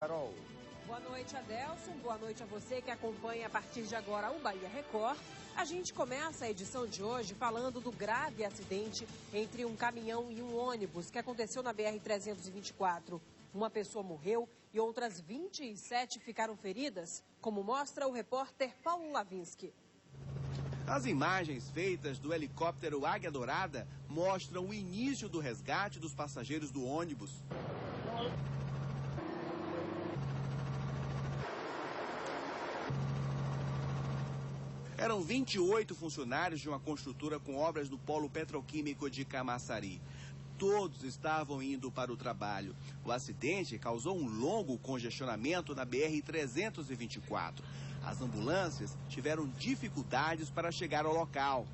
Carol. Boa noite, Adelson. Boa noite a você que acompanha a partir de agora o Bahia Record. A gente começa a edição de hoje falando do grave acidente entre um caminhão e um ônibus que aconteceu na BR-324. Uma pessoa morreu e outras 27 ficaram feridas, como mostra o repórter Paulo Lavinsky. As imagens feitas do helicóptero Águia Dourada mostram o início do resgate dos passageiros do ônibus. Eram 28 funcionários de uma construtora com obras do polo petroquímico de Camaçari. Todos estavam indo para o trabalho. O acidente causou um longo congestionamento na BR-324. As ambulâncias tiveram dificuldades para chegar ao local.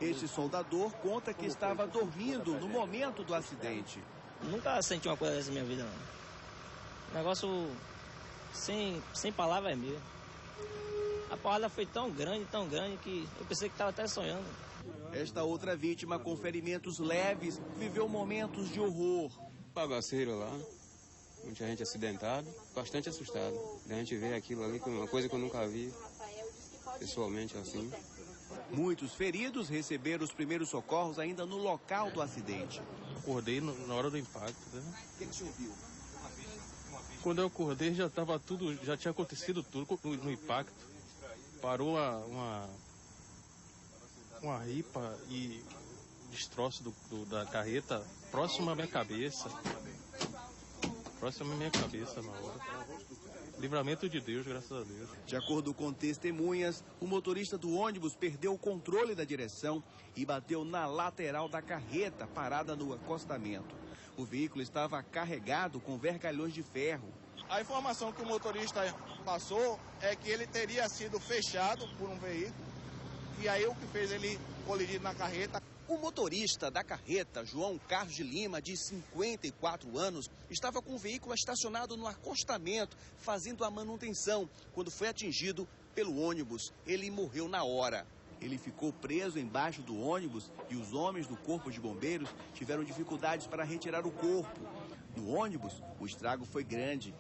Este soldador conta que estava dormindo no momento do acidente. Nunca senti uma coisa dessa na minha vida, não. O negócio sem palavras mesmo. A porrada foi tão grande que eu pensei que estava até sonhando. Esta outra vítima com ferimentos leves viveu momentos de horror. Bagaceiro lá, muita gente acidentada, bastante assustado. A gente vê aquilo ali, uma coisa que eu nunca vi pessoalmente assim. Muitos feridos receberam os primeiros socorros ainda no local do acidente. Acordei na hora do impacto, né? O que o senhor viu? Quando eu acordei já tinha acontecido tudo no impacto. Parou uma ripa e destroço da carreta próximo à minha cabeça. Próximo à minha cabeça na hora. Livramento de Deus, graças a Deus. De acordo com testemunhas, o motorista do ônibus perdeu o controle da direção e bateu na lateral da carreta parada no acostamento. O veículo estava carregado com vergalhões de ferro. A informação que o motorista passou é que ele teria sido fechado por um veículo e aí o que fez ele colidir na carreta. O motorista da carreta, João Carlos de Lima, de 54 anos, estava com o veículo estacionado no acostamento, fazendo a manutenção, quando foi atingido pelo ônibus. Ele morreu na hora. Ele ficou preso embaixo do ônibus e os homens do Corpo de Bombeiros tiveram dificuldades para retirar o corpo. No ônibus, o estrago foi grande.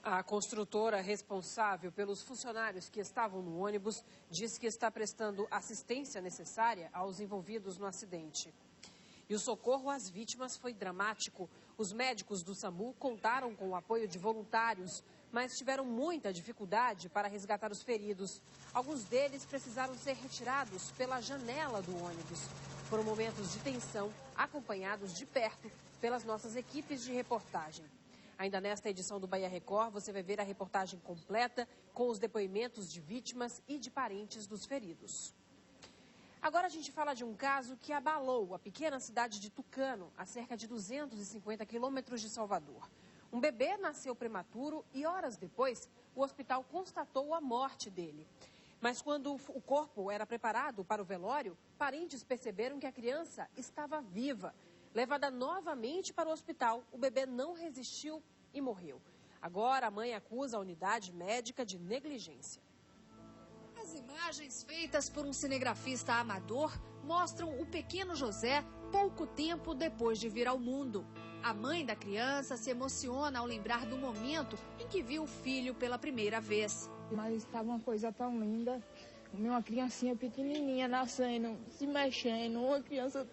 A construtora responsável pelos funcionários que estavam no ônibus diz que está prestando assistência necessária aos envolvidos no acidente. E o socorro às vítimas foi dramático. Os médicos do SAMU contaram com o apoio de voluntários, mas tiveram muita dificuldade para resgatar os feridos. Alguns deles precisaram ser retirados pela janela do ônibus. Foram momentos de tensão, acompanhados de perto pelas nossas equipes de reportagem. Ainda nesta edição do Bahia Record, você vai ver a reportagem completa com os depoimentos de vítimas e de parentes dos feridos. Agora a gente fala de um caso que abalou a pequena cidade de Tucano, a cerca de 250 quilômetros de Salvador. Um bebê nasceu prematuro e horas depois o hospital constatou a morte dele. Mas quando o corpo era preparado para o velório, parentes perceberam que a criança estava viva. Levada novamente para o hospital, o bebê não resistiu e morreu. Agora a mãe acusa a unidade médica de negligência. As imagens feitas por um cinegrafista amador mostram o pequeno José pouco tempo depois de vir ao mundo. A mãe da criança se emociona ao lembrar do momento em que viu o filho pela primeira vez. Mas estava uma coisa tão linda, uma criancinha pequenininha nascendo, se mexendo, uma criança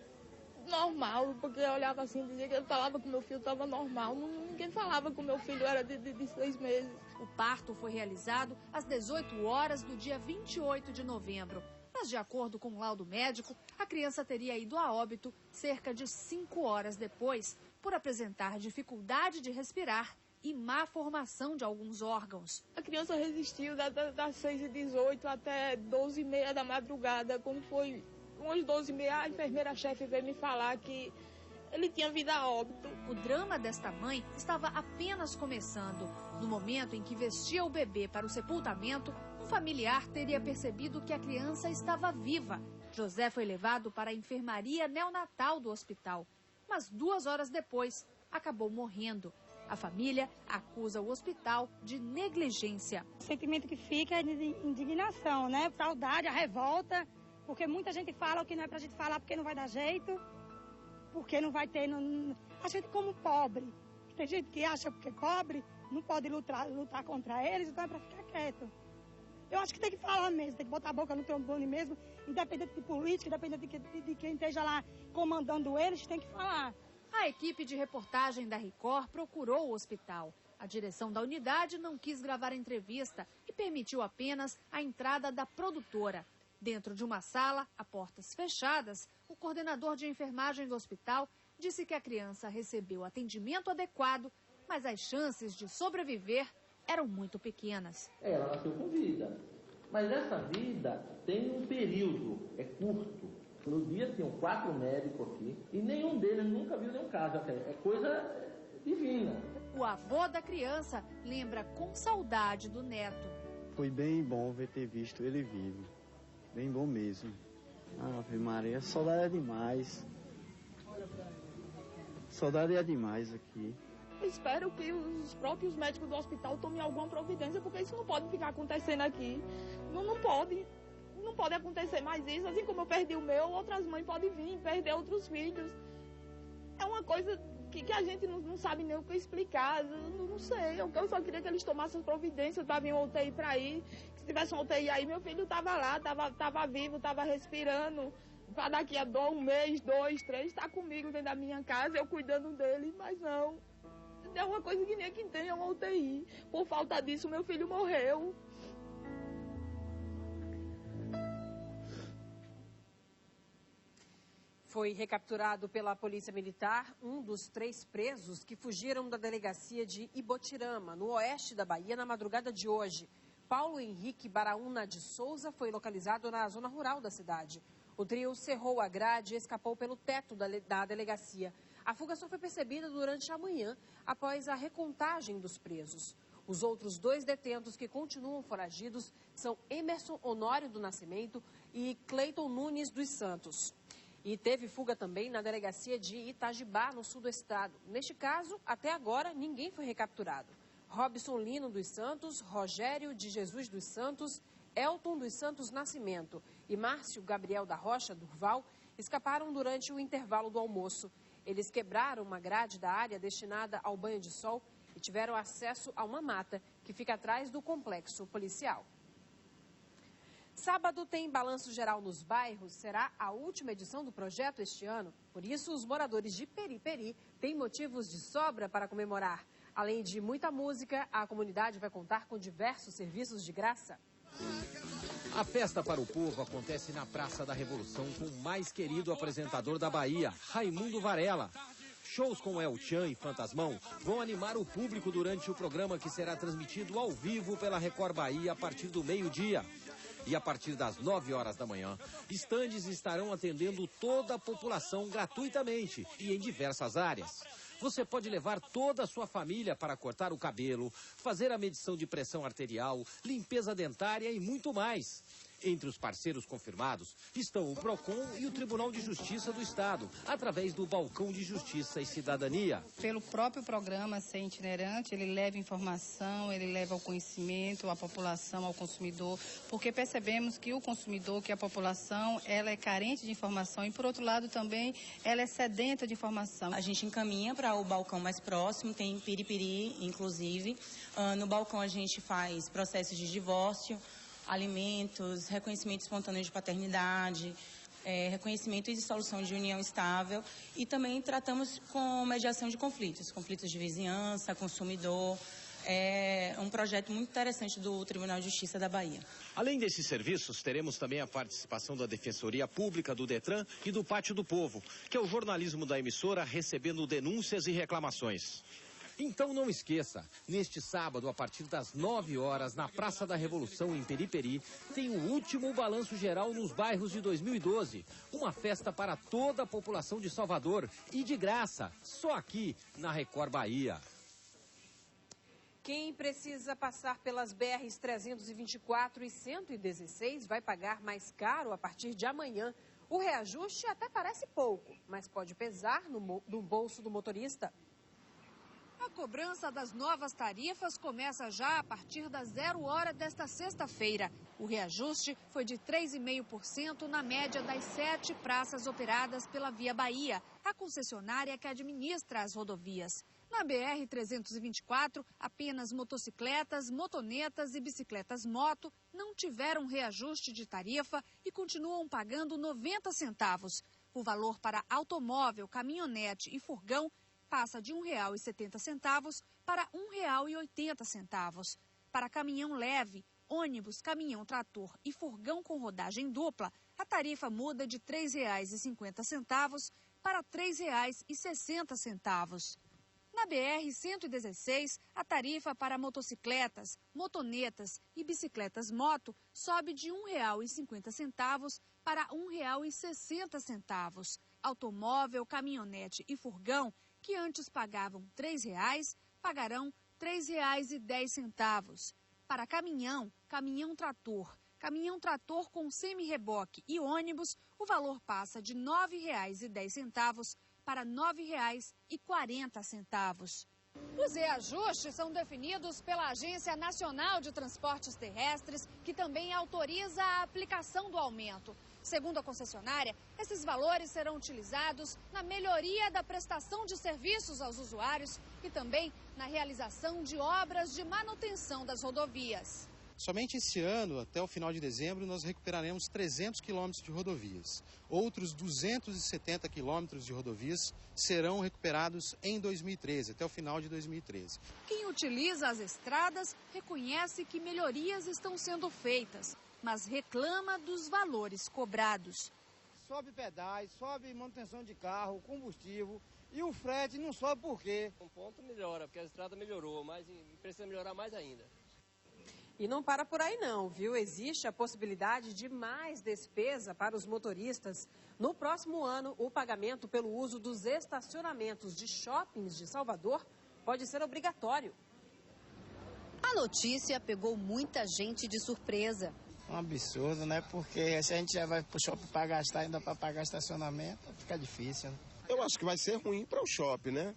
normal, porque eu olhava assim, dizia que ele falava que meu filho estava normal, ninguém falava que o meu filho era de 6 meses. O parto foi realizado às 18 horas do dia 28 de novembro. Mas, de acordo com o laudo médico, a criança teria ido a óbito cerca de 5 horas depois, por apresentar dificuldade de respirar e má formação de alguns órgãos. A criança resistiu das 6h18 até 12h30 da madrugada, quando foi umas 12h30, a enfermeira-chefe veio me falar que ele tinha vindo a óbito. O drama desta mãe estava apenas começando. No momento em que vestia o bebê para o sepultamento, um familiar teria percebido que a criança estava viva. José foi levado para a enfermaria neonatal do hospital. mas 2 horas depois acabou morrendo. A família acusa o hospital de negligência. O sentimento que fica é de indignação, né? Saudade, a revolta, porque muita gente fala o que não é pra gente falar porque não vai dar jeito, porque não vai ter... A gente como pobre, tem gente que acha que é pobre, não pode lutar contra eles, então é pra ficar quieto. Eu acho que tem que falar mesmo, tem que botar a boca no trombone mesmo, independente de política, independente de quem esteja lá comandando eles, tem que falar. A equipe de reportagem da Record procurou o hospital. A direção da unidade não quis gravar a entrevista e permitiu apenas a entrada da produtora. Dentro de uma sala, a portas fechadas, o coordenador de enfermagem do hospital disse que a criança recebeu atendimento adequado, mas as chances de sobreviver eram muito pequenas. Ela nasceu com vida, mas essa vida tem um período, é curto. No dia tinham 4 médicos aqui e nenhum deles nunca viu nenhum caso. É coisa divina. O avô da criança lembra com saudade do neto. Foi bem bom ter visto ele vivo. Bem bom mesmo. Ave Maria, saudade é demais. Saudade é demais aqui. Eu espero que os próprios médicos do hospital tomem alguma providência, porque isso não pode ficar acontecendo aqui. Não pode. Não pode acontecer mais isso. Assim como eu perdi o meu, outras mães podem vir perder outros filhos. É uma coisa que a gente não sabe nem o que explicar. Não sei. Eu só queria que eles tomassem as providências para vir uma UTI para ir. Que se tivesse uma UTI aí, meu filho estava lá, estava vivo, estava respirando. Para daqui a 1 mês, 2, 3, está comigo dentro da minha casa, eu cuidando dele, mas não. É uma coisa que nem quem tem uma UTI. Por falta disso, meu filho morreu. Foi recapturado pela Polícia Militar um dos 3 presos que fugiram da delegacia de Ibotirama, no oeste da Bahia, na madrugada de hoje. Paulo Henrique Baraúna de Souza foi localizado na zona rural da cidade. O trio cerrou a grade e escapou pelo teto da delegacia. A fuga só foi percebida durante a manhã, após a recontagem dos presos. Os outros 2 detentos que continuam foragidos são Emerson Honório do Nascimento e Cleiton Nunes dos Santos. E teve fuga também na delegacia de Itajibá, no sul do estado. Neste caso, até agora, ninguém foi recapturado. Robson Lino dos Santos, Rogério de Jesus dos Santos, Elton dos Santos Nascimento e Márcio Gabriel da Rocha Durval escaparam durante o intervalo do almoço. Eles quebraram uma grade da área destinada ao banho de sol e tiveram acesso a uma mata que fica atrás do complexo policial. Sábado tem balanço geral nos bairros, será a última edição do projeto este ano. Por isso, os moradores de Periperi têm motivos de sobra para comemorar. Além de muita música, a comunidade vai contar com diversos serviços de graça. A festa para o povo acontece na Praça da Revolução com o mais querido apresentador da Bahia, Raimundo Varela. Shows com El Chan e Fantasmão vão animar o público durante o programa que será transmitido ao vivo pela Record Bahia a partir do meio-dia. E a partir das 9 horas da manhã, estandes estarão atendendo toda a população gratuitamente e em diversas áreas. Você pode levar toda a sua família para cortar o cabelo, fazer a medição de pressão arterial, limpeza dentária e muito mais. Entre os parceiros confirmados estão o PROCON e o Tribunal de Justiça do Estado, através do Balcão de Justiça e Cidadania. Pelo próprio programa ser itinerante, ele leva informação, ele leva ao conhecimento, à população, ao consumidor, porque percebemos que o consumidor, que a população, ela é carente de informação e, por outro lado, também ela é sedenta de informação. A gente encaminha para o balcão mais próximo, tem Piripiri, inclusive. No balcão a gente faz processos de divórcio, alimentos, reconhecimento espontâneo de paternidade, reconhecimento e dissolução de união estável e também tratamos com mediação de conflitos de vizinhança, consumidor. É um projeto muito interessante do Tribunal de Justiça da Bahia. Além desses serviços, teremos também a participação da Defensoria Pública, do Detran e do Pátio do Povo, que é o jornalismo da emissora recebendo denúncias e reclamações. Então não esqueça, neste sábado, a partir das 9 horas, na Praça da Revolução, em Periperi, tem o último balanço geral nos bairros de 2012. Uma festa para toda a população de Salvador e de graça, só aqui na Record Bahia. Quem precisa passar pelas BRs 324 e 116 vai pagar mais caro a partir de amanhã. O reajuste até parece pouco, mas pode pesar no bolso do motorista. A cobrança das novas tarifas começa já a partir das 0h desta sexta-feira. O reajuste foi de 3,5% na média das 7 praças operadas pela Via Bahia, a concessionária que administra as rodovias. Na BR-324, apenas motocicletas, motonetas e bicicletas moto não tiveram reajuste de tarifa e continuam pagando 90 centavos. O valor para automóvel, caminhonete e furgão passa de R$ 1,70 para R$ 1,80. Para caminhão leve, ônibus, caminhão-trator e furgão com rodagem dupla, a tarifa muda de R$ 3,50 para R$ 3,60. Na BR-116, a tarifa para motocicletas, motonetas e bicicletas moto sobe de R$ 1,50 para R$ 1,60. Automóvel, caminhonete e furgão, que antes pagavam R$ 3,00, pagarão R$ 3,10. Para caminhão, caminhão-trator com semi-reboque e ônibus, o valor passa de R$ 9,10 para R$ 9,40. Os reajustes são definidos pela Agência Nacional de Transportes Terrestres, que também autoriza a aplicação do aumento. Segundo a concessionária, esses valores serão utilizados na melhoria da prestação de serviços aos usuários e também na realização de obras de manutenção das rodovias. Somente esse ano, até o final de dezembro, nós recuperaremos 300 quilômetros de rodovias. Outros 270 quilômetros de rodovias serão recuperados em 2013, até o final de 2013. Quem utiliza as estradas reconhece que melhorias estão sendo feitas, mas reclama dos valores cobrados. Sobe pedais, sobe manutenção de carro, combustível e o frete não sobe por quê? Um ponto melhora, porque a estrada melhorou, mas precisa melhorar mais ainda. E não para por aí não, viu? Existe a possibilidade de mais despesa para os motoristas. No próximo ano, o pagamento pelo uso dos estacionamentos de shoppings de Salvador pode ser obrigatório. A notícia pegou muita gente de surpresa. Um absurdo, né? Porque se a gente já vai pro shopping para gastar, ainda para pagar estacionamento, fica difícil, né? Eu acho que vai ser ruim para o shopping, né?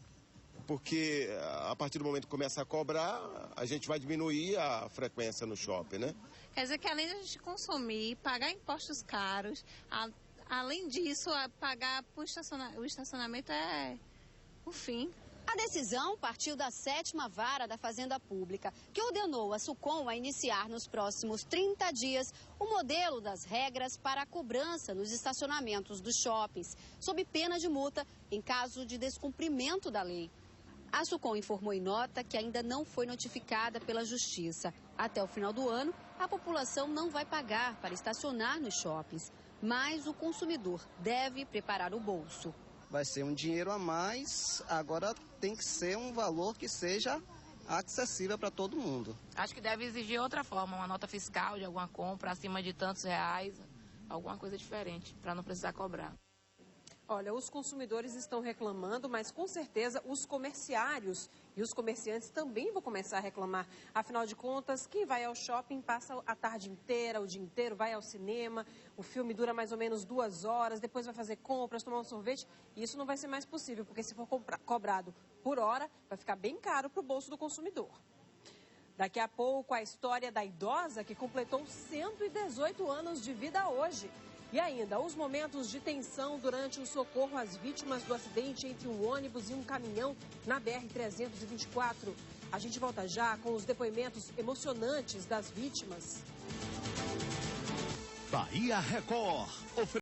Porque a partir do momento que começa a cobrar, a gente vai diminuir a frequência no shopping, né? Quer dizer que além de a gente consumir, pagar impostos caros, além disso, pagar o estacionamento é o fim. A decisão partiu da 7ª Vara da Fazenda Pública, que ordenou a SUCOM a iniciar nos próximos 30 dias o modelo das regras para a cobrança nos estacionamentos dos shoppings, sob pena de multa em caso de descumprimento da lei. A SUCOM informou em nota que ainda não foi notificada pela Justiça. Até o final do ano, a população não vai pagar para estacionar nos shoppings, mas o consumidor deve preparar o bolso. Vai ser um dinheiro a mais, agora tem que ser um valor que seja acessível para todo mundo. Acho que deve exigir outra forma, uma nota fiscal de alguma compra acima de tantos reais, alguma coisa diferente, para não precisar cobrar. Olha, os consumidores estão reclamando, mas com certeza os comerciários e os comerciantes também vão começar a reclamar. Afinal de contas, quem vai ao shopping passa a tarde inteira, o dia inteiro, vai ao cinema, o filme dura mais ou menos 2 horas, depois vai fazer compras, tomar um sorvete, e isso não vai ser mais possível, porque se for cobrado por hora, vai ficar bem caro para o bolso do consumidor. Daqui a pouco, a história da idosa que completou 118 anos de vida hoje. E ainda, os momentos de tensão durante o socorro às vítimas do acidente entre um ônibus e um caminhão na BR-324. A gente volta já com os depoimentos emocionantes das vítimas. Bahia Record.